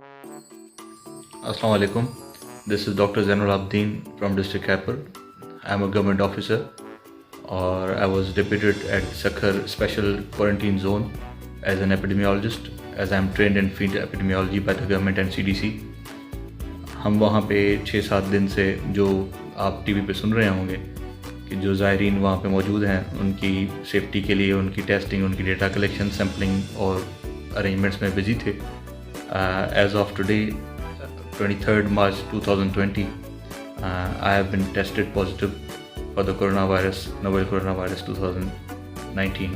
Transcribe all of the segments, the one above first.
Assalamu alaikum. This is Dr. Zainul Abdeen from District Khyber. I am a government officer, or I was deputed at Sakhar Special Quarantine Zone as an epidemiologist, as I am trained in field epidemiology by the government and CDC. ہم وہاں پہ 6-7 دن سے جو آپ T V پہ سن رہے ہوں گے کہ جو زائرین وہاں پہ موجود ہیں ان کی سیفٹی کے لیے ان کی ٹیسٹنگ، ان کی ڈیٹا کلیکشن، سیمپلنگ اور ارینجمنٹس میں بزی تھے. As of today 23rd March 2020, I have been tested positive for the novel coronavirus 2019.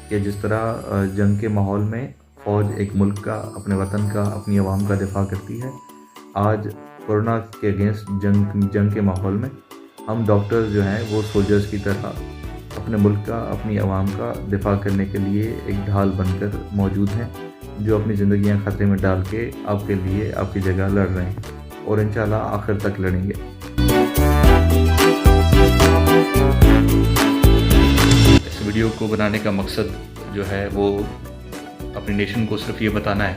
کہ جس طرح جنگ کے ماحول میں فوج ایک ملک کا، اپنے وطن کا، اپنی عوام کا دفاع کرتی ہے، آج کورونا کے اگینسٹ جنگ کے ماحول میں ہم ڈاکٹرز جو ہیں وہ سولجرز کی طرح اپنے ملک کا، اپنی عوام کا دفاع کرنے کے لیے ایک ڈھال بن کر موجود ہیں، جو اپنی زندگیاں خطرے میں ڈال کے آپ کے لیے، آپ کی جگہ لڑ رہے ہیں اور انشاءاللہ آخر تک لڑیں گے. اس ویڈیو کو بنانے کا مقصد جو ہے وہ اپنی نیشن کو صرف یہ بتانا ہے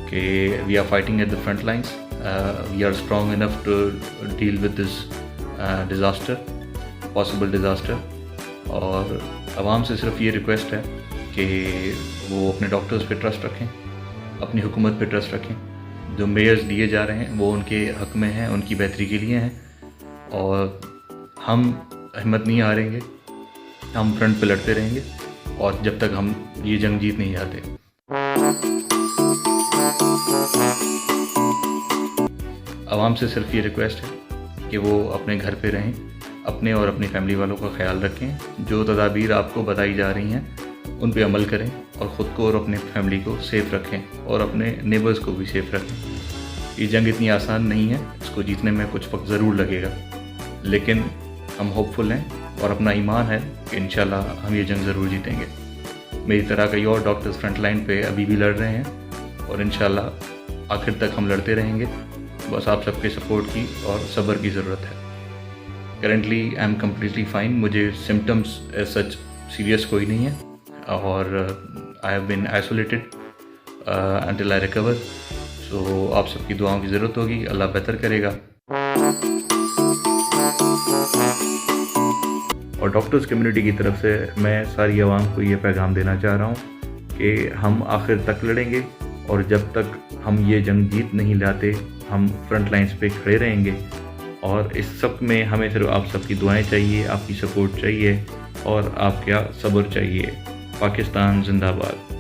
کہ we are fighting at the front lines, we are strong enough to deal with this possible disaster. اور عوام سے صرف یہ ریکویسٹ ہے کہ وہ اپنے ڈاکٹرز پہ ٹرسٹ رکھیں، اپنی حکومت پہ ٹرسٹ رکھیں. جو میئرز دیے جا رہے ہیں وہ ان کے حق میں ہیں، ان کی بہتری کے لیے ہیں، اور ہم ہمت نہیں ہاریں گے، ہم فرنٹ پہ لڑتے رہیں گے اور جب تک ہم یہ جنگ جیت نہیں جاتے. عوام سے صرف یہ ریکویسٹ ہے کہ وہ اپنے گھر پہ رہیں، اپنے اور اپنی فیملی والوں کا خیال رکھیں، جو تدابیر آپ کو بتائی جا رہی ہیں ان پہ عمل کریں اور خود کو اور اپنے فیملی کو سیف رکھیں اور اپنے نیبرز کو بھی سیف رکھیں. یہ جنگ اتنی آسان نہیں ہے، اس کو جیتنے میں کچھ وقت ضرور لگے گا، لیکن ہم ہوپ فل ہیں اور اپنا ایمان ہے کہ انشاءاللہ ہم یہ جنگ ضرور جیتیں گے. میری طرح کئی اور ڈاکٹرز فرنٹ لائن پہ ابھی بھی لڑ رہے ہیں اور انشاءاللہ آخر تک ہم لڑتے رہیں گے. بس آپ سب کے سپورٹ کی اور صبر کی ضرورت ہے. Currently I am completely fine. مجھے سمٹمس ایز سچ سیریس کوئی نہیں ہے اور I have been isolated until I recover. So آپ سب کی دعاؤں کی ضرورت ہوگی، اللہ بہتر کرے گا. اور ڈاکٹرز کمیونٹی کی طرف سے میں ساری عوام کو یہ پیغام دینا چاہ رہا ہوں کہ ہم آخر تک لڑیں گے اور جب تک ہم یہ جنگ جیت نہیں لاتے ہم فرنٹ لائنز پہ کھڑے رہیں گے. اور اس سب میں ہمیں صرف آپ سب کی دعائیں چاہیے، آپ کی سپورٹ چاہیے اور آپ کا صبر چاہیے. پاکستان زندہ باد.